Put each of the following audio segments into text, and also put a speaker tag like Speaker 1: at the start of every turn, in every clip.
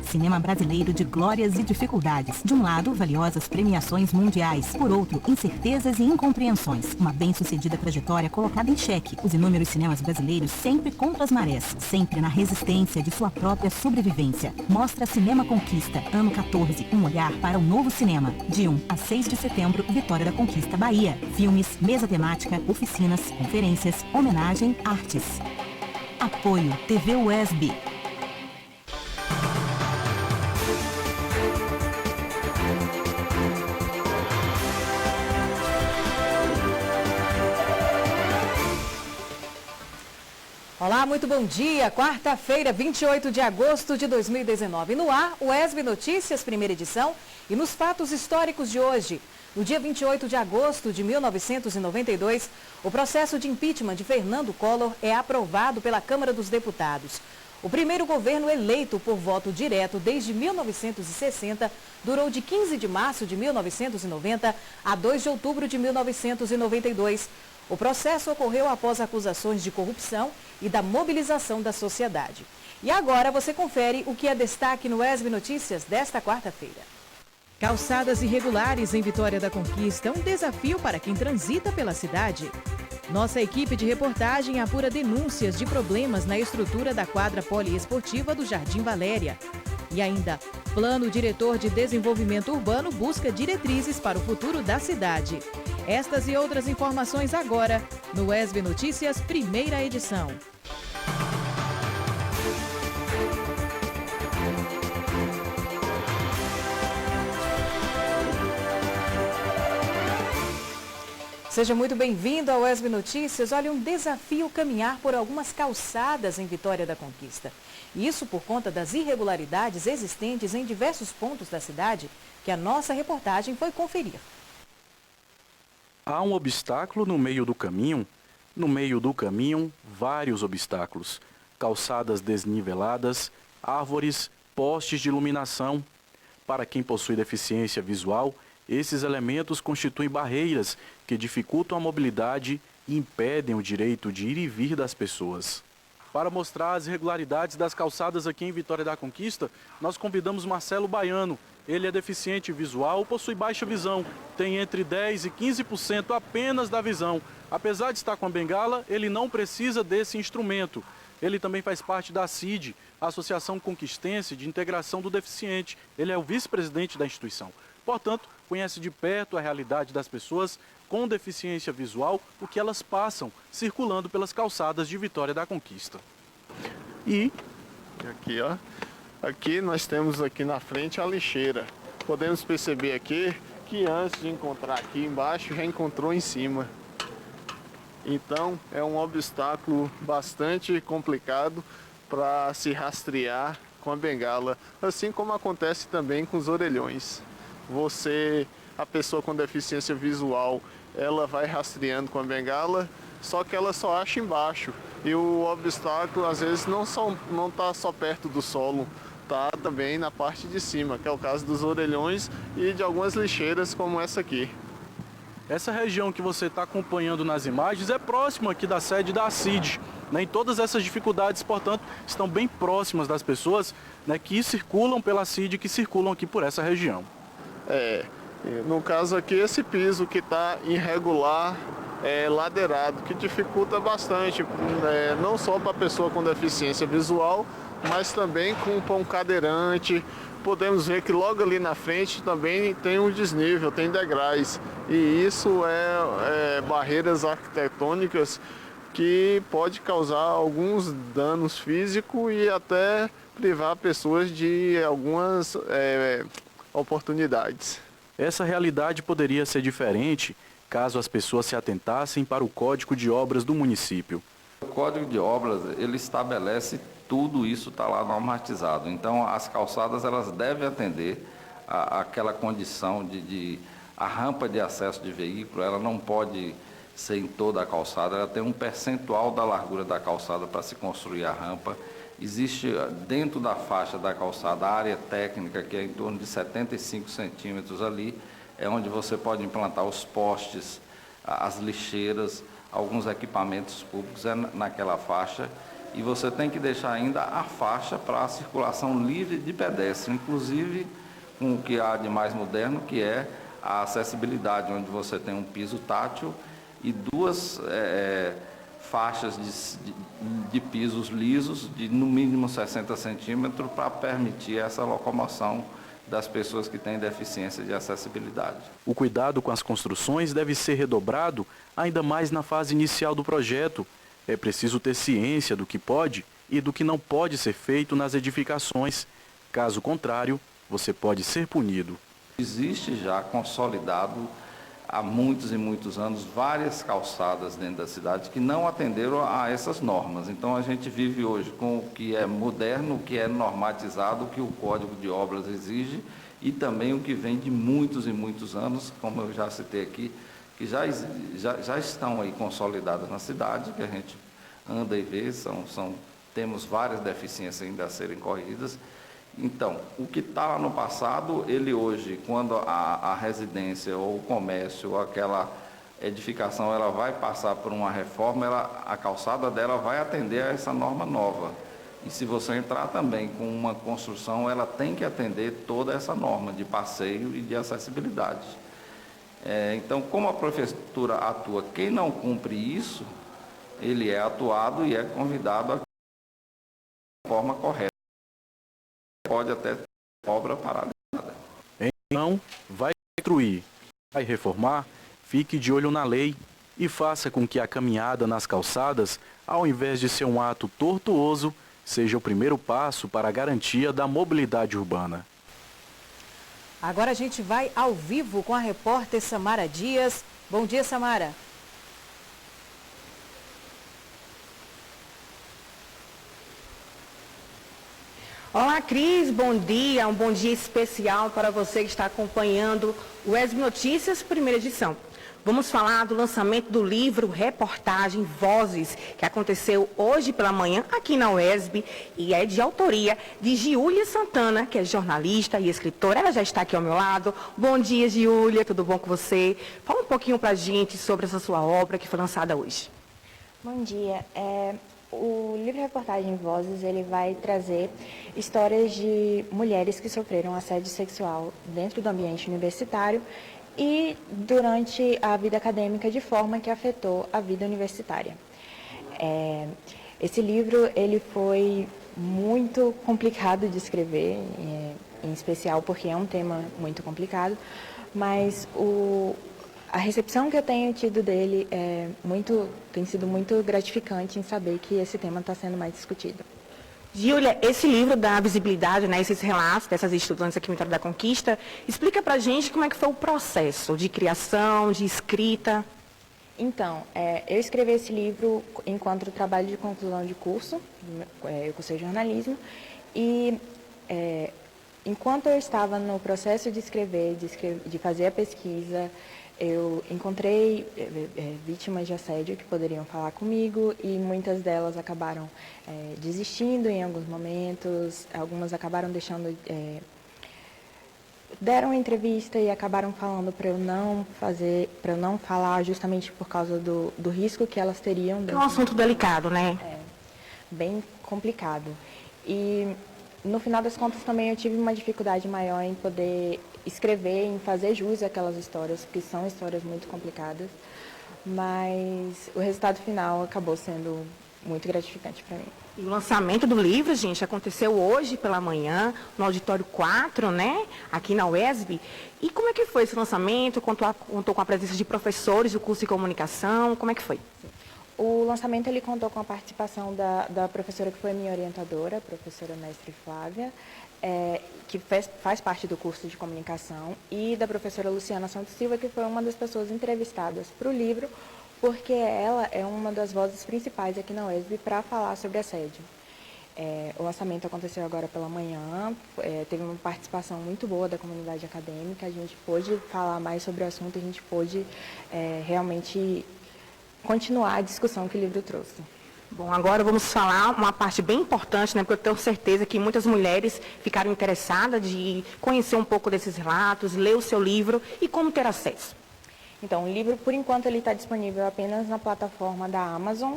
Speaker 1: Cinema brasileiro de glórias e dificuldades. De um lado, valiosas premiações mundiais. Por outro, incertezas e incompreensões. Uma bem-sucedida trajetória colocada em xeque. Os inúmeros cinemas brasileiros sempre contra as marés. Sempre na resistência de sua própria sobrevivência. Mostra Cinema Conquista, ano 14. Um olhar para um novo cinema. De 1 a 6 de setembro, Vitória da Conquista, Bahia. Filmes, mesa temática, oficinas, conferências, homenagem, artes. Apoio TV UESB.
Speaker 2: Olá, muito bom dia. Quarta-feira, 28 de agosto de 2019. No ar, o UESB Notícias, primeira edição. E nos fatos históricos de hoje. No dia 28 de agosto de 1992, o processo de impeachment de Fernando Collor é aprovado pela Câmara dos Deputados. O primeiro governo eleito por voto direto desde 1960 durou de 15 de março de 1990 a 2 de outubro de 1992. O processo ocorreu após acusações de corrupção e da mobilização da sociedade. E agora você confere o que é destaque no UESB Notícias desta quarta-feira. Calçadas irregulares em Vitória da Conquista, um desafio para quem transita pela cidade. Nossa equipe de reportagem apura denúncias de problemas na estrutura da quadra poliesportiva do Jardim Valéria. E ainda, Plano Diretor de Desenvolvimento Urbano busca diretrizes para o futuro da cidade. Estas e outras informações agora no UESB Notícias, primeira edição. Seja muito bem-vindo ao UESB Notícias. Olha, um desafio caminhar por algumas calçadas em Vitória da Conquista. Isso por conta das irregularidades existentes em diversos pontos da cidade que a nossa reportagem foi conferir.
Speaker 3: Há um obstáculo no meio do caminho. No meio do caminho, vários obstáculos. Calçadas desniveladas, árvores, postes de iluminação. Para quem possui deficiência visual, esses elementos constituem barreiras que dificultam a mobilidade e impedem o direito de ir e vir das pessoas. Para mostrar as irregularidades das calçadas aqui em Vitória da Conquista, nós convidamos Marcelo Baiano. Ele é deficiente visual, possui baixa visão, tem entre 10% e 15% apenas da visão. Apesar de estar com a bengala, ele não precisa desse instrumento. Ele também faz parte da ACID, a Associação Conquistense de Integração do Deficiente. Ele é o vice-presidente da instituição. Portanto, conhece de perto a realidade das pessoas com deficiência visual, o que elas passam circulando pelas calçadas de Vitória da Conquista.
Speaker 4: E aqui, ó, aqui nós temos aqui na frente a lixeira. Podemos perceber aqui que antes de encontrar aqui embaixo, já encontrou em cima. Então, é um obstáculo bastante complicado para se rastrear com a bengala, assim como acontece também com os orelhões. A pessoa com deficiência visual, ela vai rastreando com a bengala, só que ela só acha embaixo. E o obstáculo, às vezes, não está só perto do solo, está também na parte de cima, que é o caso dos orelhões e de algumas lixeiras como essa aqui.
Speaker 3: Essa região que você está acompanhando nas imagens é próxima aqui da sede da ACID. Né? E todas essas dificuldades, portanto, estão bem próximas das pessoas, né, que circulam pela ACID, que circulam aqui por essa região.
Speaker 4: No caso aqui, esse piso que está irregular, ladeirado, que dificulta bastante, não só para a pessoa com deficiência visual, mas também com um cadeirante. Podemos ver que logo ali na frente também tem um desnível, tem degraus. E isso é barreiras arquitetônicas que pode causar alguns danos físicos e até privar pessoas de algumas oportunidades.
Speaker 3: Essa realidade poderia ser diferente caso as pessoas se atentassem para o Código de Obras do município.
Speaker 5: O Código de Obras, ele estabelece tudo isso, está lá normatizado. Então, as calçadas, elas devem atender àquela condição de a rampa de acesso de veículo, ela não pode ser em toda a calçada, ela tem um percentual da largura da calçada para se construir a rampa. Existe dentro da faixa da calçada a área técnica, que é em torno de 75 centímetros ali, é onde você pode implantar os postes, as lixeiras, alguns equipamentos públicos naquela faixa. e você tem que deixar ainda a faixa para a circulação livre de pedestre, inclusive com o que há de mais moderno, que é a acessibilidade, onde você tem um piso tátil e duas faixas de pisos lisos de no mínimo 60 centímetros para permitir essa locomoção das pessoas que têm deficiência de acessibilidade.
Speaker 3: O cuidado com as construções deve ser redobrado ainda mais na fase inicial do projeto. É preciso ter ciência do que pode e do que não pode ser feito nas edificações. Caso contrário, você pode ser punido.
Speaker 5: Existe já consolidado há muitos e muitos anos várias calçadas dentro da cidade que não atenderam a essas normas. Então a gente vive hoje com o que é moderno, o que é normatizado, o que o Código de Obras exige e também o que vem de muitos e muitos anos, como eu já citei aqui, que já estão aí consolidadas na cidade, que a gente anda e vê, temos várias deficiências ainda a serem corrigidas. Então, o que está lá no passado, ele hoje, quando a residência ou o comércio ou aquela edificação ela vai passar por uma reforma, a calçada dela vai atender a essa norma nova. E se você entrar também com uma construção, ela tem que atender toda essa norma de passeio e de acessibilidade. Então, como a prefeitura atua, quem não cumpre isso, ele é atuado e é convidado a forma correta. Pode até ter obra paralisada.
Speaker 3: Então, vai construir, vai reformar, fique de olho na lei e faça com que a caminhada nas calçadas, ao invés de ser um ato tortuoso, seja o primeiro passo para a garantia da mobilidade urbana.
Speaker 2: Agora a gente vai ao vivo com a repórter Samara Dias. Bom dia, Samara.
Speaker 6: Olá, Cris, bom dia, um bom dia especial para você que está acompanhando o ESB Notícias, primeira edição. Vamos falar do lançamento do livro Reportagem Vozes, que aconteceu hoje pela manhã aqui na UESB e é de autoria de Giulia Santana, que é jornalista e escritora. Ela já está aqui ao meu lado. Bom dia, Giulia, tudo bom com você? Fala um pouquinho para a gente sobre essa sua obra que foi lançada hoje.
Speaker 7: Bom dia. O livro Reportagem Vozes, ele vai trazer histórias de mulheres que sofreram assédio sexual dentro do ambiente universitário e durante a vida acadêmica de forma que afetou a vida universitária. Esse livro ele foi muito complicado de escrever, em especial porque é um tema muito complicado, mas a recepção que eu tenho tido dele tem sido muito gratificante em saber que esse tema está sendo mais discutido.
Speaker 6: Giulia, esse livro dá visibilidade, né, esses relatos dessas estudantes aqui no Vitória da Conquista, explica pra gente como é que foi o processo de criação, de escrita.
Speaker 7: Então, eu escrevi esse livro enquanto trabalho de conclusão de curso, eu cursei jornalismo, e enquanto eu estava no processo de escrever, de fazer a pesquisa, eu encontrei vítimas de assédio que poderiam falar comigo e muitas delas acabaram desistindo em alguns momentos, algumas acabaram deram entrevista e acabaram falando para eu não falar justamente por causa do risco que elas teriam.
Speaker 6: É um assunto delicado, né?
Speaker 7: Bem complicado. E no final das contas também eu tive uma dificuldade maior em poder escrever, em fazer jus àquelas histórias, porque são histórias muito complicadas, mas o resultado final acabou sendo muito gratificante para mim.
Speaker 6: E o lançamento do livro, gente, aconteceu hoje pela manhã, no Auditório 4, né, aqui na UESB. E como é que foi esse lançamento? Contou com a presença de professores do curso de comunicação, como é que foi?
Speaker 7: O lançamento ele contou com a participação da professora que foi minha orientadora, a professora mestre Flávia, que faz parte do curso de comunicação, e da professora Luciana Santos Silva, que foi uma das pessoas entrevistadas para o livro, porque ela é uma das vozes principais aqui na UESB para falar sobre assédio. O lançamento aconteceu agora pela manhã, teve uma participação muito boa da comunidade acadêmica, a gente pôde falar mais sobre o assunto, a gente pôde realmente continuar a discussão que o livro trouxe.
Speaker 6: Bom, agora vamos falar uma parte bem importante, né, porque eu tenho certeza que muitas mulheres ficaram interessadas de conhecer um pouco desses relatos, ler o seu livro e como ter acesso.
Speaker 7: Então, o livro, por enquanto, ele está disponível apenas na plataforma da Amazon,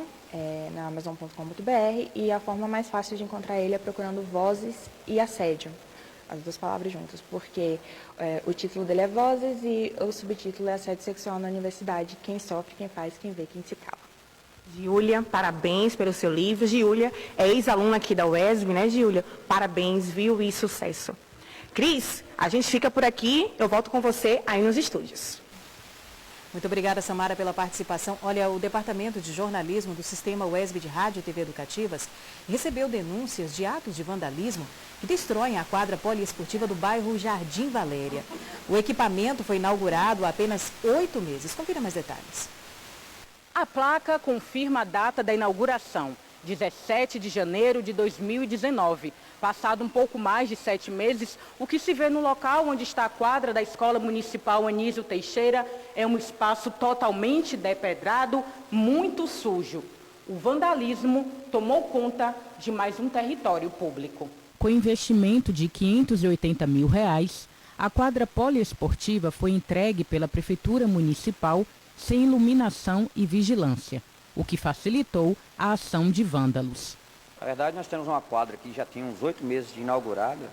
Speaker 7: na Amazon.com.br, e a forma mais fácil de encontrar ele é procurando Vozes e Assédio, as duas palavras juntas, porque o título dele é Vozes e o subtítulo é Assédio Sexual na Universidade, quem sofre, quem faz, quem vê, quem se cala.
Speaker 6: Giulia, parabéns pelo seu livro. Giulia é ex-aluna aqui da UESB, né, Giulia? Parabéns, viu? E sucesso. Cris, a gente fica por aqui, eu volto com você aí nos estúdios.
Speaker 2: Muito obrigada, Samara, pela participação. Olha, o Departamento de Jornalismo do Sistema UESB de Rádio e TV Educativas recebeu denúncias de atos de vandalismo que destroem a quadra poliesportiva do bairro Jardim Valéria. O equipamento foi inaugurado há apenas 8 meses. Confira mais detalhes.
Speaker 8: A placa confirma a data da inauguração, 17 de janeiro de 2019. Passado um pouco mais de 7 meses, o que se vê no local onde está a quadra da Escola Municipal Anísio Teixeira é um espaço totalmente depedrado, muito sujo. O vandalismo tomou conta de mais um território público.
Speaker 9: Com investimento de R$ 580 mil, a quadra poliesportiva foi entregue pela Prefeitura Municipal sem iluminação e vigilância, o que facilitou a ação de vândalos.
Speaker 10: Na verdade, nós temos uma quadra que já tem uns 8 meses de inaugurada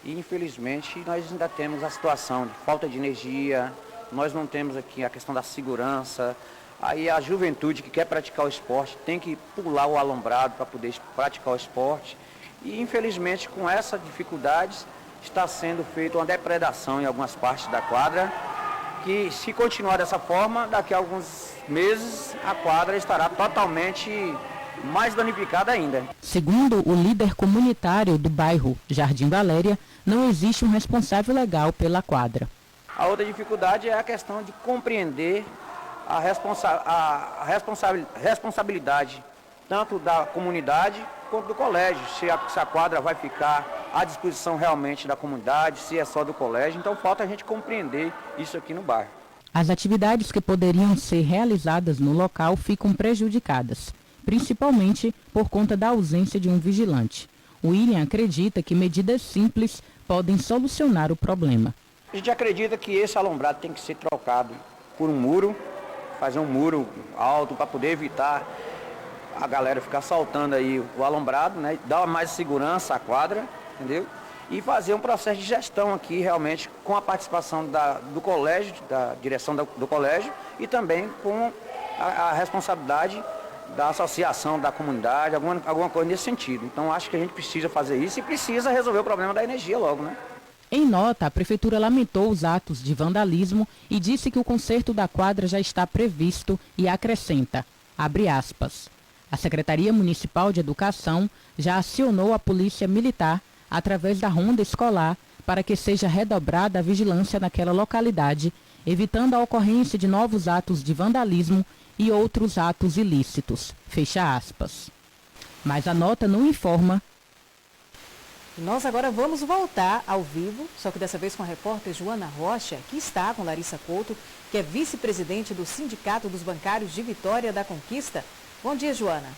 Speaker 10: e, infelizmente, nós ainda temos a situação de falta de energia, nós não temos aqui a questão da segurança. Aí a juventude que quer praticar o esporte tem que pular o alombrado para poder praticar o esporte. E, infelizmente, com essa dificuldade, está sendo feita uma depredação em algumas partes da quadra, que, se continuar dessa forma, daqui a alguns meses a quadra estará totalmente mais danificada ainda.
Speaker 9: Segundo o líder comunitário do bairro Jardim Valéria, não existe um responsável legal pela quadra.
Speaker 10: A outra dificuldade é a questão de compreender a responsabilidade tanto da comunidade quanto do colégio, se a quadra vai ficar à disposição realmente da comunidade, se é só do colégio. Então falta a gente compreender isso aqui no bairro.
Speaker 9: As atividades que poderiam ser realizadas no local ficam prejudicadas, principalmente por conta da ausência de um vigilante. O William acredita que medidas simples podem solucionar o problema.
Speaker 10: A gente acredita que esse alombrado tem que ser trocado por um muro, fazer um muro alto para poder evitar a galera ficar saltando aí o alombrado, né? Dar mais segurança à quadra, entendeu? E fazer um processo de gestão aqui realmente com a participação do colégio, da direção do colégio e também com a responsabilidade da associação da comunidade, alguma coisa nesse sentido. Então acho que a gente precisa fazer isso e precisa resolver o problema da energia logo, né?
Speaker 9: Em nota, a Prefeitura lamentou os atos de vandalismo e disse que o conserto da quadra já está previsto e acrescenta, abre aspas, a Secretaria Municipal de Educação já acionou a Polícia Militar através da ronda escolar para que seja redobrada a vigilância naquela localidade, evitando a ocorrência de novos atos de vandalismo e outros atos ilícitos, fecha aspas. Mas a nota não informa.
Speaker 2: Nós agora vamos voltar ao vivo, só que dessa vez com a repórter Joana Rocha, que está com Larissa Couto, que é vice-presidente do Sindicato dos Bancários de Vitória da Conquista. Bom dia, Joana.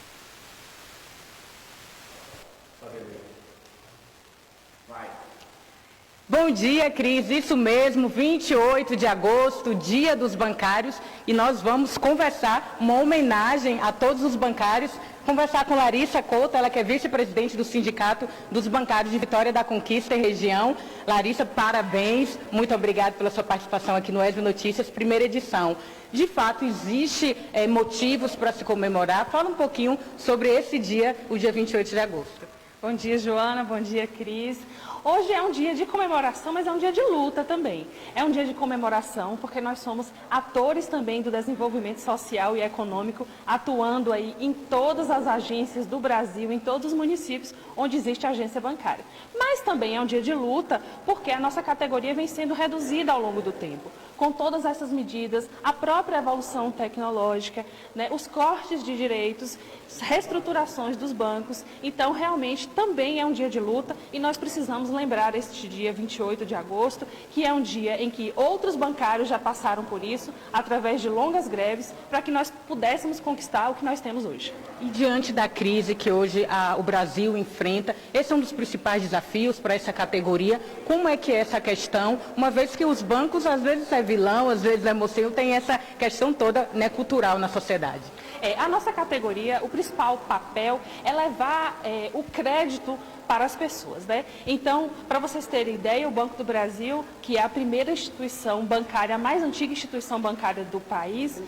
Speaker 8: Bom dia, Cris. Isso mesmo, 28 de agosto, Dia dos Bancários, e nós vamos conversar, uma homenagem a todos os bancários, conversar com Larissa Couto, ela que é vice-presidente do Sindicato dos Bancários de Vitória da Conquista e Região. Larissa, parabéns, muito obrigada pela sua participação aqui no ESB Notícias, primeira edição. De fato, existe motivos para se comemorar. Fala um pouquinho sobre esse dia, o dia 28 de agosto.
Speaker 11: Bom dia, Joana. Bom dia, Cris. Hoje é um dia de comemoração, mas é um dia de luta também. É um dia de comemoração porque nós somos atores também do desenvolvimento social e econômico, atuando aí em todas as agências do Brasil, em todos os municípios onde existe agência bancária. Mas também é um dia de luta porque a nossa categoria vem sendo reduzida ao longo do tempo. Com todas essas medidas, a própria evolução tecnológica, né, os cortes de direitos, reestruturações dos bancos. Então, realmente, também é um dia de luta e nós precisamos lembrar este dia 28 de agosto, que é um dia em que outros bancários já passaram por isso, através de longas greves, para que nós pudéssemos conquistar o que nós temos hoje.
Speaker 8: E diante da crise que hoje o Brasil enfrenta, esse é um dos principais desafios para essa categoria. Como é que é essa questão, uma vez que os bancos, às vezes é vilão, às vezes é mocinho, tem essa questão toda, né, cultural na sociedade?
Speaker 11: A nossa categoria, o principal papel é levar o crédito para as pessoas, né? Então, para vocês terem ideia, o Banco do Brasil, que é a primeira instituição bancária, a mais antiga instituição bancária do país,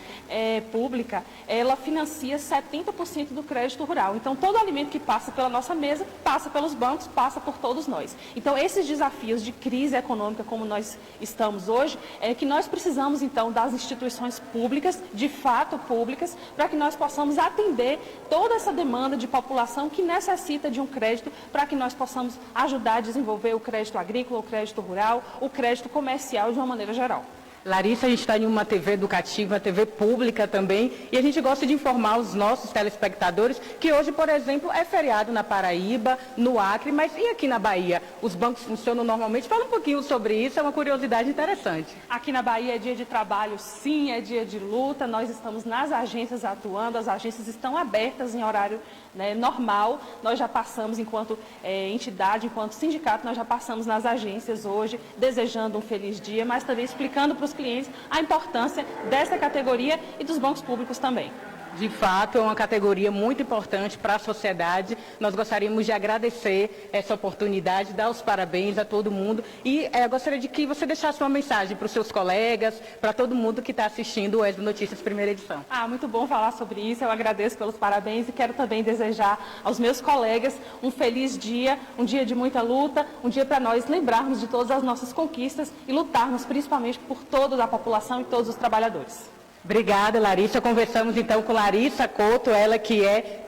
Speaker 11: pública, ela financia 70% do crédito rural. Então, todo alimento que passa pela nossa mesa, passa pelos bancos, passa por todos nós. Então, esses desafios de crise econômica como nós estamos hoje, é que nós precisamos, então, das instituições públicas, de fato públicas, para que nós possamos atender toda essa demanda de população que necessita de um crédito para que nós possamos ajudar a desenvolver o crédito agrícola, o crédito rural, o crédito comercial de uma maneira geral.
Speaker 8: Larissa, a gente está em uma TV educativa, TV pública também, e a gente gosta de informar os nossos telespectadores que hoje, por exemplo, é feriado na Paraíba, no Acre, mas e aqui na Bahia? Os bancos funcionam normalmente? Fala um pouquinho sobre isso, é uma curiosidade interessante.
Speaker 11: Aqui na Bahia é dia de trabalho, sim, é dia de luta, nós estamos nas agências atuando, as agências estão abertas em horário normal, nós já passamos enquanto entidade, enquanto sindicato, nós já passamos nas agências hoje, desejando um feliz dia, mas também explicando para os clientes a importância dessa categoria e dos bancos públicos também.
Speaker 8: De fato, é uma categoria muito importante para a sociedade. Nós gostaríamos de agradecer essa oportunidade, dar os parabéns a todo mundo e gostaria de que você deixasse uma mensagem para os seus colegas, para todo mundo que está assistindo o ESB Notícias primeira edição.
Speaker 11: Muito bom falar sobre isso, eu agradeço pelos parabéns e quero também desejar aos meus colegas um feliz dia, um dia de muita luta, um dia para nós lembrarmos de todas as nossas conquistas e lutarmos principalmente por toda a população e todos os trabalhadores.
Speaker 8: Obrigada, Larissa. Conversamos então com Larissa Couto, ela que é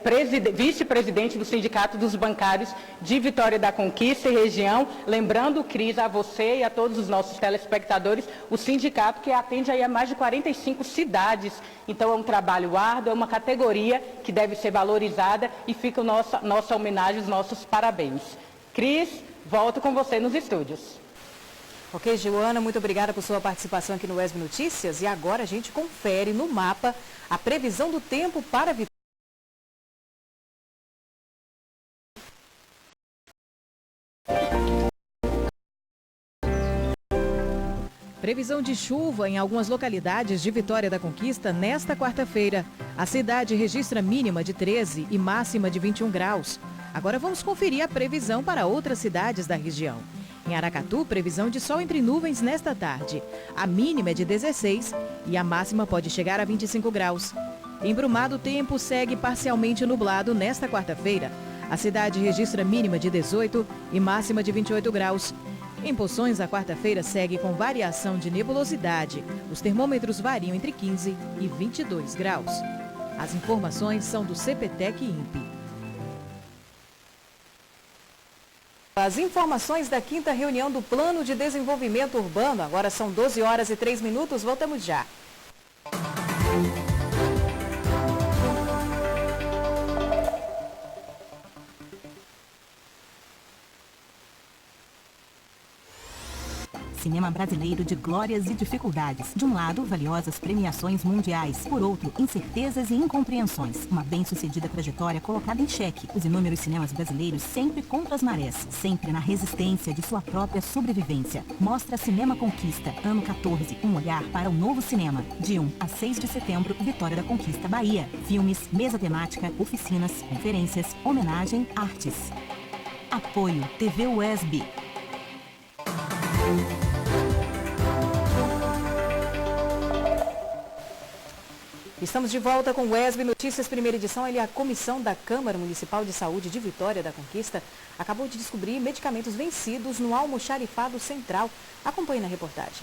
Speaker 8: vice-presidente do Sindicato dos Bancários de Vitória da Conquista e região. Lembrando, Cris, a você e a todos os nossos telespectadores, o sindicato que atende aí a mais de 45 cidades. Então é um trabalho árduo, é uma categoria que deve ser valorizada e fica nossa homenagem, os nossos parabéns. Cris, volto com você nos estúdios.
Speaker 2: Ok, Joana, muito obrigada por sua participação aqui no ESB Notícias. E agora a gente confere no mapa a previsão do tempo para Vitória. Previsão de chuva em algumas localidades de Vitória da Conquista nesta quarta-feira. A cidade registra mínima de 13 e máxima de 21 graus. Agora vamos conferir a previsão para outras cidades da região. Em Aracatu, previsão de sol entre nuvens nesta tarde. A mínima é de 16 e a máxima pode chegar a 25 graus. Em Brumado, o tempo segue parcialmente nublado nesta quarta-feira. A cidade registra mínima de 18 e máxima de 28 graus. Em Poções, a quarta-feira segue com variação de nebulosidade. Os termômetros variam entre 15 e 22 graus. As informações são do CPTEC e INPE. As informações da 5ª reunião do Plano de Desenvolvimento Urbano. Agora são 12 horas e 3 minutos. Voltamos já.
Speaker 1: Cinema brasileiro de glórias e dificuldades. De um lado, valiosas premiações mundiais. Por outro, incertezas e incompreensões. Uma bem-sucedida trajetória colocada em xeque. Os inúmeros cinemas brasileiros sempre contra as marés. Sempre na resistência de sua própria sobrevivência. Mostra Cinema Conquista, ano 14. Um olhar para o novo cinema. De 1 a 6 de setembro, Vitória da Conquista, Bahia. Filmes, mesa temática, oficinas, conferências, homenagem, artes. Apoio TV UESB.
Speaker 2: Estamos de volta com o ESB Notícias, primeira edição. A Comissão da Câmara Municipal de Saúde de Vitória da Conquista acabou de descobrir medicamentos vencidos no almoxarifado central. Acompanhe na reportagem.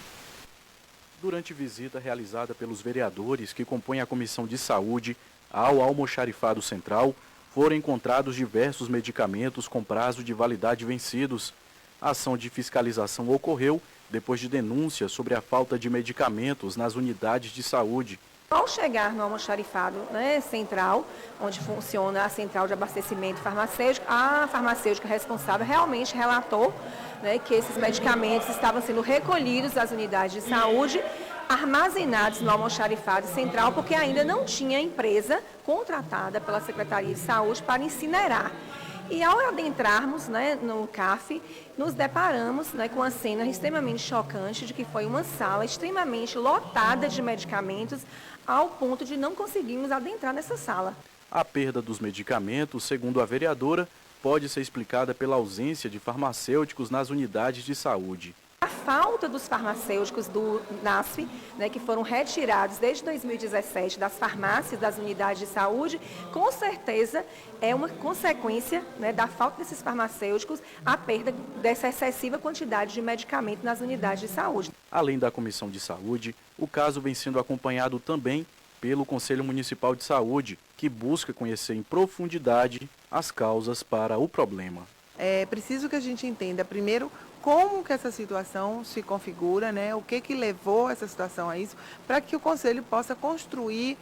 Speaker 3: Durante visita realizada pelos vereadores que compõem a Comissão de Saúde ao almoxarifado central, foram encontrados diversos medicamentos com prazo de validade vencidos. A ação de fiscalização ocorreu depois de denúncias sobre a falta de medicamentos nas unidades de saúde.
Speaker 12: Ao chegar no almoxarifado central, onde funciona a central de abastecimento farmacêutico, a farmacêutica responsável realmente relatou que esses medicamentos estavam sendo recolhidos das unidades de saúde, armazenados no almoxarifado central, porque ainda não tinha empresa contratada pela Secretaria de Saúde para incinerar. E ao adentrarmos, né, no CAF, nos deparamos, né, com uma cena extremamente chocante de que foi uma sala extremamente lotada de medicamentos ao ponto de não conseguirmos adentrar nessa sala.
Speaker 3: A perda dos medicamentos, segundo a vereadora, pode ser explicada pela ausência de farmacêuticos nas unidades de saúde.
Speaker 12: A falta dos farmacêuticos do NASF, né, que foram retirados desde 2017 das farmácias, das unidades de saúde, com certeza é uma consequência, né, da falta desses farmacêuticos, a perda dessa excessiva quantidade de medicamento nas unidades de saúde.
Speaker 3: Além da Comissão de Saúde, o caso vem sendo acompanhado também pelo Conselho Municipal de Saúde, que busca conhecer em profundidade as causas para o problema.
Speaker 13: É preciso que a gente entenda, primeiro, como que essa situação se configura, né? O que levou essa situação a isso, para que o Conselho possa construir,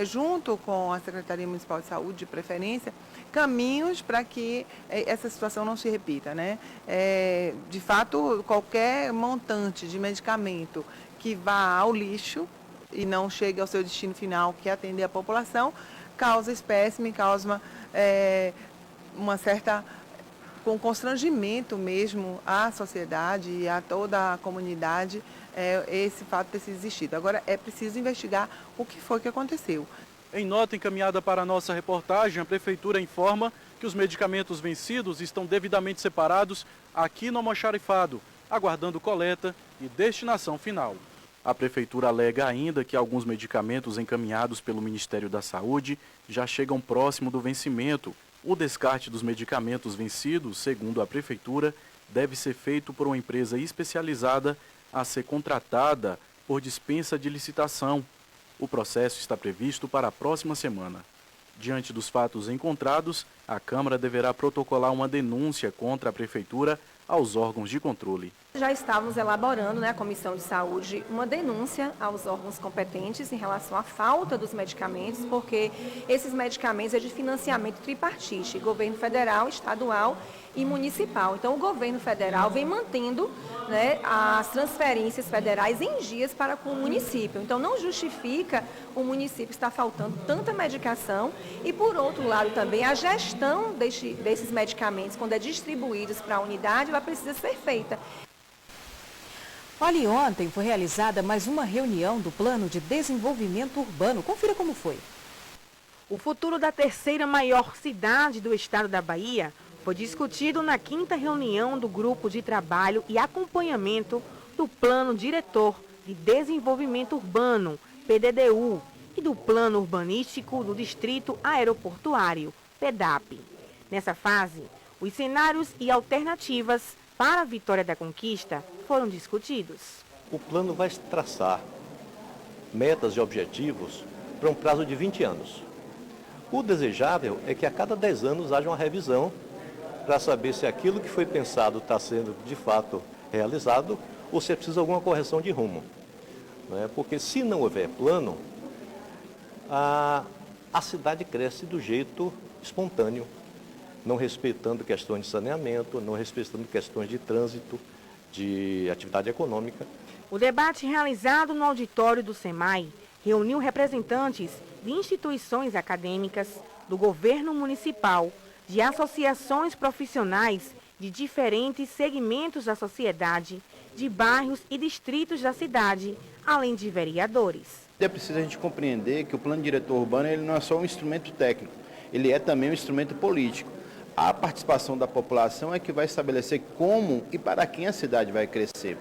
Speaker 13: junto com a Secretaria Municipal de Saúde, de preferência, caminhos para que essa situação não se repita, né? De fato, qualquer montante de medicamento que vá ao lixo e não chegue ao seu destino final, que é atender a população, causa espécime, causa uma certa... com constrangimento mesmo à sociedade e a toda a comunidade, esse fato ter sido existido. Agora, é preciso investigar o que foi que aconteceu.
Speaker 3: Em nota encaminhada para a nossa reportagem, a Prefeitura informa que os medicamentos vencidos estão devidamente separados aqui no almoxarifado, aguardando coleta e destinação final. A Prefeitura alega ainda que alguns medicamentos encaminhados pelo Ministério da Saúde já chegam próximo do vencimento. O descarte dos medicamentos vencidos, segundo a Prefeitura, deve ser feito por uma empresa especializada a ser contratada por dispensa de licitação. O processo está previsto para a próxima semana. Diante dos fatos encontrados, a Câmara deverá protocolar uma denúncia contra a Prefeitura aos órgãos de controle.
Speaker 12: Já estávamos elaborando, né, a Comissão de Saúde, uma denúncia aos órgãos competentes em relação à falta dos medicamentos, porque esses medicamentos é de financiamento tripartite, governo federal, estadual e municipal. Então, o governo federal vem mantendo, né, as transferências federais em dias para com o município. Então, não justifica o município estar faltando tanta medicação e, por outro lado, também a gestão desses medicamentos, quando é distribuídos para a unidade, ela precisa ser feita.
Speaker 2: Olha, e ontem foi realizada mais uma reunião do Plano de Desenvolvimento Urbano. Confira como foi.
Speaker 6: O futuro da terceira maior cidade do estado da Bahia foi discutido na 5ª reunião do Grupo de Trabalho e Acompanhamento do Plano Diretor de Desenvolvimento Urbano, PDDU, e do Plano Urbanístico do Distrito Aeroportuário, PEDAP. Nessa fase, os cenários e alternativas para a vitória da conquista foram discutidos.
Speaker 14: O plano vai traçar metas e objetivos para um prazo de 20 anos. O desejável é que a cada 10 anos haja uma revisão para saber se aquilo que foi pensado está sendo de fato realizado ou se é preciso alguma correção de rumo. Porque se não houver plano, a cidade cresce do jeito espontâneo, não respeitando questões de saneamento, não respeitando questões de trânsito, de atividade econômica.
Speaker 6: O debate realizado no auditório do SEMAI reuniu representantes de instituições acadêmicas, do governo municipal, de associações profissionais de diferentes segmentos da sociedade, de bairros e distritos da cidade, além de vereadores.
Speaker 15: É preciso a gente compreender que o plano diretor urbano ele não é só um instrumento técnico, ele é também um instrumento político. A participação da população é que vai estabelecer como e para quem a cidade vai crescer.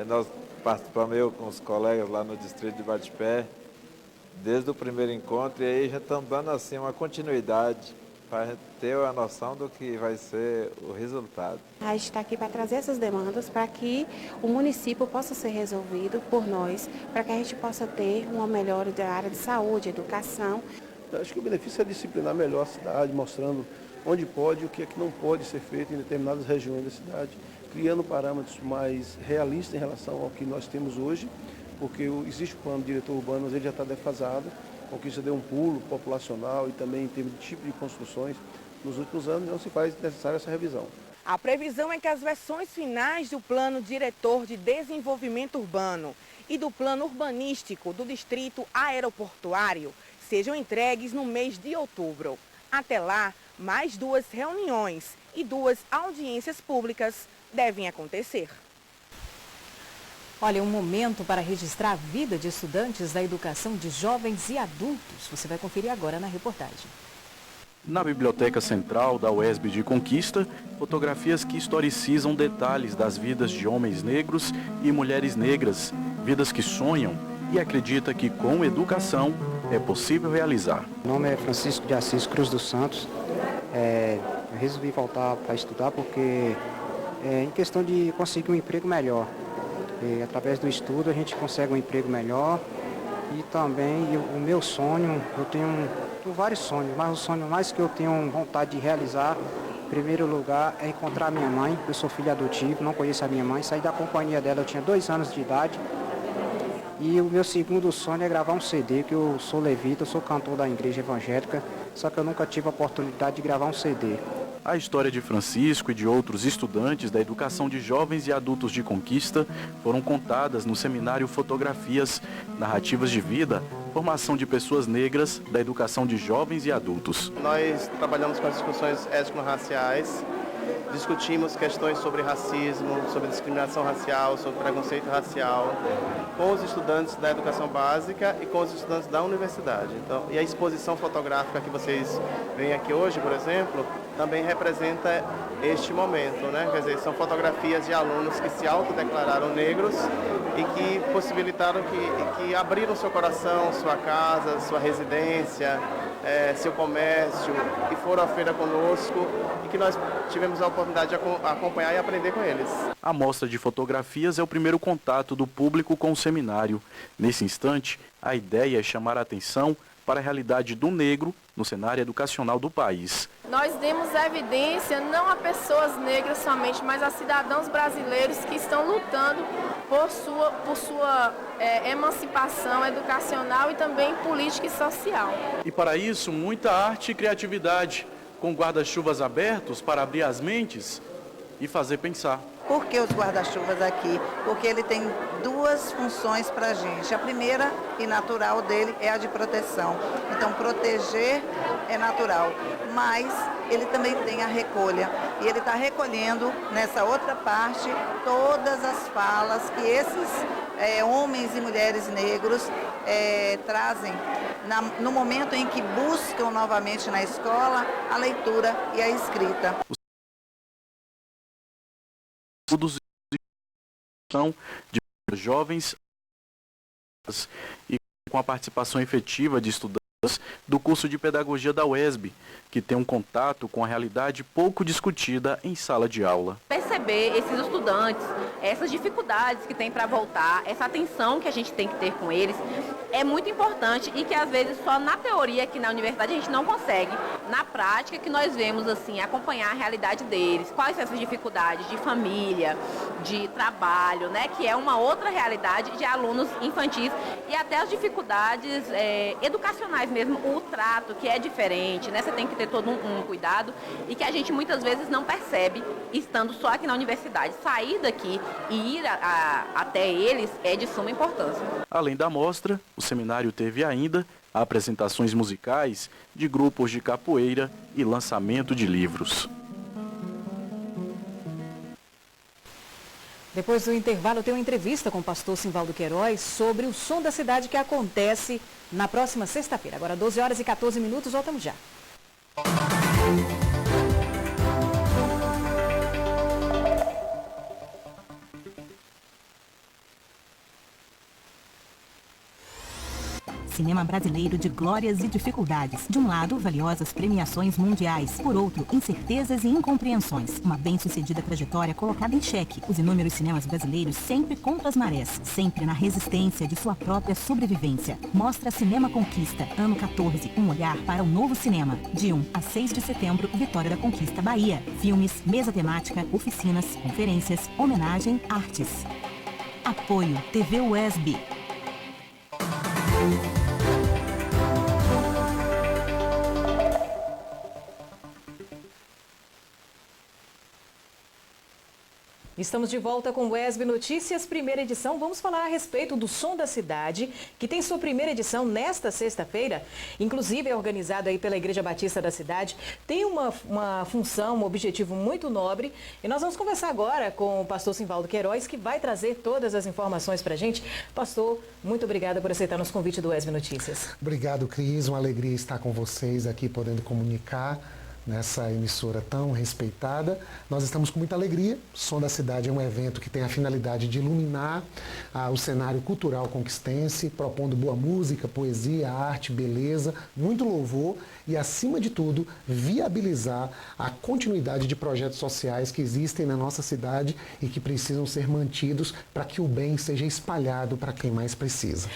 Speaker 16: Nós participamos, eu com os colegas lá no distrito de Batipé, desde o primeiro encontro, e aí já estamos dando assim uma continuidade para ter a noção do que vai ser o resultado.
Speaker 17: A gente está aqui para trazer essas demandas para que o município possa ser resolvido por nós, para que a gente possa ter uma melhora da área de saúde, educação.
Speaker 18: Eu acho que o benefício é disciplinar melhor a cidade, mostrando onde pode e o que é que não pode ser feito em determinadas regiões da cidade, criando parâmetros mais realistas em relação ao que nós temos hoje, porque existe o plano diretor urbano, mas ele já está defasado, o que já deu um pulo populacional e também em termos de tipo de construções nos últimos anos, não se faz necessária essa revisão.
Speaker 6: A previsão é que as versões finais do Plano Diretor de Desenvolvimento Urbano e do Plano Urbanístico do Distrito Aeroportuário sejam entregues no mês de outubro. Até lá, mais 2 reuniões e 2 audiências públicas devem acontecer.
Speaker 2: Olha, um momento para registrar a vida de estudantes da educação de jovens e adultos. Você vai conferir agora na reportagem.
Speaker 3: Na Biblioteca Central da UESB de Conquista, fotografias que historicizam detalhes das vidas de homens negros e mulheres negras, vidas que sonham e acreditam que com educação é possível realizar.
Speaker 19: Meu nome é Francisco de Assis Cruz dos Santos. Eu resolvi voltar para estudar porque em questão de conseguir um emprego melhor. Através do estudo a gente consegue um emprego melhor e também o meu sonho, eu tenho vários sonhos, mas o sonho mais que eu tenho vontade de realizar, em primeiro lugar, é encontrar minha mãe. Eu sou filho adotivo, não conheço a minha mãe, saí da companhia dela, eu tinha 2 anos de idade. E o meu segundo sonho é gravar um CD, que eu sou levita, eu sou cantor da igreja evangélica, só que eu nunca tive a oportunidade de gravar um CD.
Speaker 3: A história de Francisco e de outros estudantes da educação de jovens e adultos de Conquista foram contadas no seminário Fotografias, Narrativas de Vida, Formação de Pessoas Negras da Educação de Jovens e Adultos.
Speaker 20: Nós trabalhamos com as discussões étnico-raciais, discutimos questões sobre racismo, sobre discriminação racial, sobre preconceito racial, com os estudantes da educação básica e com os estudantes da universidade. Então, e a exposição fotográfica que vocês veem aqui hoje, por exemplo, também representa este momento, né? Quer dizer, são fotografias de alunos que se autodeclararam negros e que possibilitaram que abriram seu coração, sua casa, sua residência, seu comércio, e foram à feira conosco e que nós tivemos a oportunidade de acompanhar e aprender com eles.
Speaker 3: A mostra de fotografias é o primeiro contato do público com o seminário. Nesse instante, a ideia é chamar a atenção para a realidade do negro no cenário educacional do país.
Speaker 21: Nós demos evidência não a pessoas negras somente, mas a cidadãos brasileiros que estão lutando por sua emancipação educacional e também política e social.
Speaker 3: E para isso, muita arte e criatividade, com guarda-chuvas abertos para abrir as mentes e fazer pensar.
Speaker 22: Por que os guarda-chuvas aqui? Porque ele tem 2 funções para a gente. A primeira e natural dele é a de proteção. Então, proteger é natural, mas ele também tem a recolha. E ele está recolhendo, nessa outra parte, todas as falas que esses homens e mulheres negros trazem no momento em que buscam novamente na escola a leitura e a escrita.
Speaker 3: Estudos de jovens e com a participação efetiva de estudantes do curso de Pedagogia da UESB, que tem um contato com a realidade pouco discutida em sala de aula.
Speaker 23: Perceber esses estudantes, essas dificuldades que tem para voltar, essa atenção que a gente tem que ter com eles, é muito importante e que às vezes só na teoria aqui na universidade a gente não consegue. Na prática que nós vemos assim, acompanhar a realidade deles, quais são essas dificuldades de família, de trabalho, né, que é uma outra realidade de alunos infantis e até as dificuldades educacionais mesmo, o trato que é diferente, né, você tem que ter todo um cuidado e que a gente muitas vezes não percebe estando só aqui na universidade. Sair daqui e ir até eles é de suma importância.
Speaker 3: Além da mostra, o seminário teve ainda apresentações musicais de grupos de capoeira e lançamento de livros.
Speaker 2: Depois do intervalo, tem uma entrevista com o pastor Simvaldo Queiroz sobre o Som da Cidade que acontece na próxima sexta-feira. Agora 12 horas e 14 minutos, voltamos já.
Speaker 1: Cinema brasileiro de glórias e dificuldades. De um lado, valiosas premiações mundiais. Por outro, incertezas e incompreensões. Uma bem-sucedida trajetória colocada em xeque. Os inúmeros cinemas brasileiros sempre contra as marés. Sempre na resistência de sua própria sobrevivência. Mostra Cinema Conquista, ano 14. Um olhar para o novo cinema. De 1 a 6 de setembro, Vitória da Conquista, Bahia. Filmes, mesa temática, oficinas, conferências, homenagem, artes. Apoio TV UESB.
Speaker 2: Estamos de volta com o ESB Notícias, primeira edição. Vamos falar a respeito do Som da Cidade, que tem sua primeira edição nesta sexta-feira. Inclusive é organizado aí pela Igreja Batista da cidade. Tem uma função, um objetivo muito nobre. E nós vamos conversar agora com o pastor Simvaldo Queiroz, que vai trazer todas as informações para a gente. Pastor, muito obrigada por aceitar nosso convite do ESB Notícias.
Speaker 4: Obrigado, Cris. Uma alegria estar com vocês aqui, podendo comunicar nessa emissora tão respeitada. Nós estamos com muita alegria. Som da Cidade é um evento que tem a finalidade de iluminar o cenário cultural conquistense, propondo boa música, poesia, arte, beleza, muito louvor e, acima de tudo, viabilizar a continuidade de projetos sociais que existem na nossa cidade e que precisam ser mantidos para que o bem seja espalhado para quem mais precisa.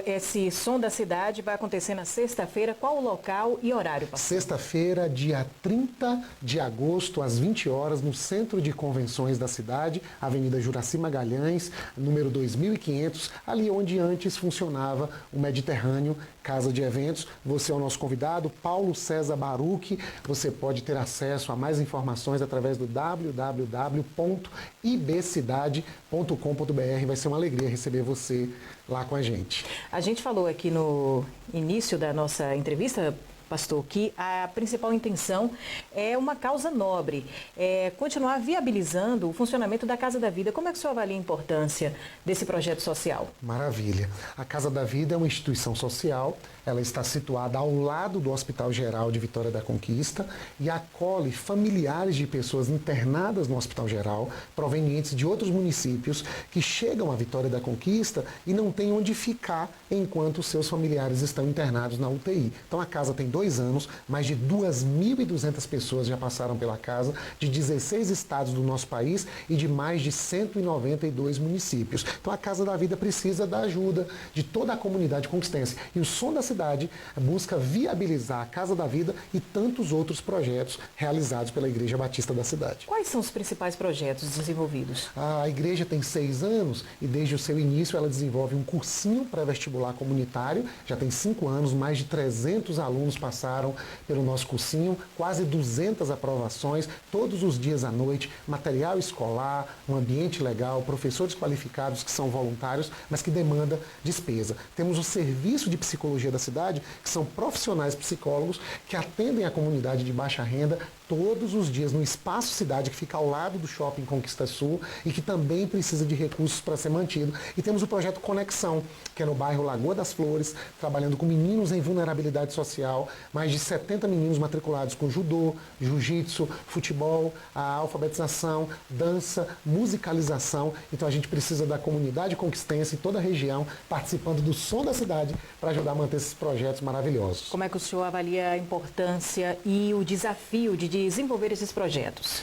Speaker 2: Esse Som da Cidade vai acontecer na sexta-feira. Qual o local e horário, pastor?
Speaker 4: Sexta-feira, dia 30 de agosto, às 20 horas, no Centro de Convenções da cidade, Avenida Juraci Magalhães, número 2500, ali onde antes funcionava o Mediterrâneo, Casa de Eventos. Você é o nosso convidado, Paulo César Baruch. Você pode ter acesso a mais informações através do www.ibcidade.com.br. Vai ser uma alegria receber você lá com a gente.
Speaker 2: A gente falou aqui no início da nossa entrevista, pastor, que a principal intenção é uma causa nobre, é continuar viabilizando o funcionamento da Casa da Vida. Como é que o senhor avalia a importância desse projeto social?
Speaker 4: Maravilha. A Casa da Vida é uma instituição social, ela está situada ao lado do Hospital Geral de Vitória da Conquista e acolhe familiares de pessoas internadas no Hospital Geral, provenientes de outros municípios, que chegam à Vitória da Conquista e não têm onde ficar enquanto seus familiares estão internados na UTI. Então a casa tem 2 anos, mais de 2.200 pessoas já passaram pela casa, de 16 estados do nosso país e de mais de 192 municípios. Então a Casa da Vida precisa da ajuda de toda a comunidade conquistense. E o Som da Cidade busca viabilizar a Casa da Vida e tantos outros projetos realizados pela Igreja Batista da cidade.
Speaker 2: Quais são os principais projetos desenvolvidos?
Speaker 4: A igreja tem 6 anos e desde o seu início ela desenvolve um cursinho pré-vestibular comunitário. Já tem 5 anos, mais de 300 alunos passaram pelo nosso cursinho, quase 200 aprovações, todos os dias à noite, material escolar, um ambiente legal, professores qualificados que são voluntários, mas que demanda despesa. Temos o serviço de psicologia da cidade, que são profissionais psicólogos que atendem a comunidade de baixa renda todos os dias no Espaço Cidade, que fica ao lado do Shopping Conquista Sul e que também precisa de recursos para ser mantido. E temos o projeto Conexão, que é no bairro Lagoa das Flores, trabalhando com meninos em vulnerabilidade social, mais de 70 meninos matriculados com judô, jiu-jitsu, futebol, a alfabetização, dança, musicalização. Então a gente precisa da comunidade conquistense em toda a região participando do Som da Cidade para ajudar a manter esses projetos maravilhosos.
Speaker 2: Como é que o senhor avalia a importância e o desafio de desenvolver esses projetos?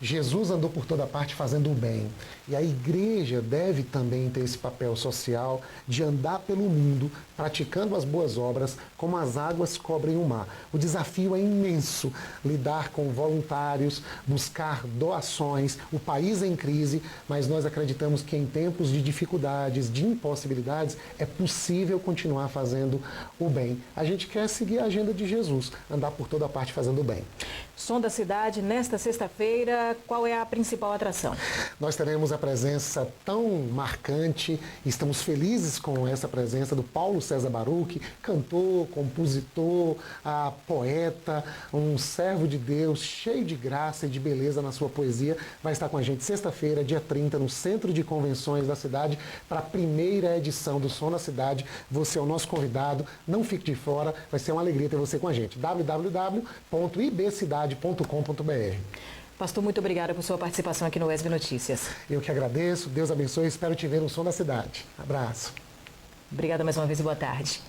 Speaker 4: Jesus andou por toda parte fazendo o bem. E a igreja deve também ter esse papel social de andar pelo mundo, praticando as boas obras, como as águas cobrem o mar. O desafio é imenso, lidar com voluntários, buscar doações, o país em crise, mas nós acreditamos que em tempos de dificuldades, de impossibilidades, é possível continuar fazendo o bem. A gente quer seguir a agenda de Jesus, andar por toda parte fazendo o bem.
Speaker 2: Som da Cidade, nesta sexta-feira, qual é a principal atração?
Speaker 4: Nós teremos a presença tão marcante, estamos felizes com essa presença do Paulo César Baruch, cantor, compositor, poeta, um servo de Deus, cheio de graça e de beleza na sua poesia. Vai estar com a gente sexta-feira, dia 30, no Centro de Convenções da cidade, para a primeira edição do Som da Cidade. Você é o nosso convidado, não fique de fora, vai ser uma alegria ter você com a gente. www.ibcidade.com.br.
Speaker 2: Pastor, muito obrigada por sua participação aqui no ESB Notícias.
Speaker 4: Eu que agradeço, Deus abençoe e espero te ver no Som da Cidade. Abraço.
Speaker 2: Obrigada mais uma vez e boa tarde.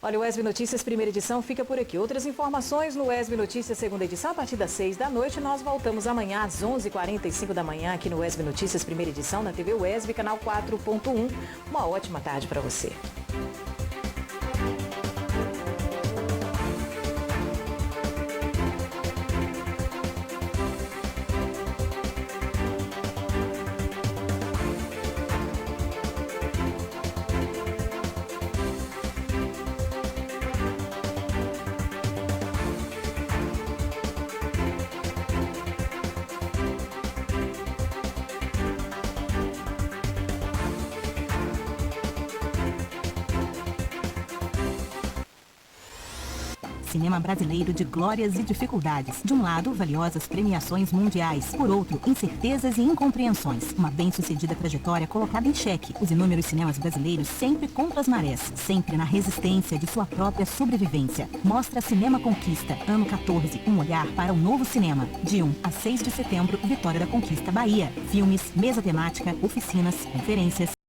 Speaker 2: Olha, o ESB Notícias, primeira edição, fica por aqui. Outras informações no ESB Notícias, segunda edição, a partir das 6 da noite. Nós voltamos amanhã às 11h45 da manhã aqui no ESB Notícias, primeira edição, na TV UESB, canal 4.1. Uma ótima tarde para você.
Speaker 1: cinema brasileiro de glórias e dificuldades. De um lado, valiosas premiações mundiais. Por outro, incertezas e incompreensões. Uma bem-sucedida trajetória colocada em xeque. Os inúmeros cinemas brasileiros sempre contra as marés. Sempre na resistência de sua própria sobrevivência. Mostra Cinema Conquista, ano 14. Um olhar para o novo cinema. De 1 a 6 de setembro, Vitória da Conquista, Bahia. Filmes, mesa temática, oficinas, conferências.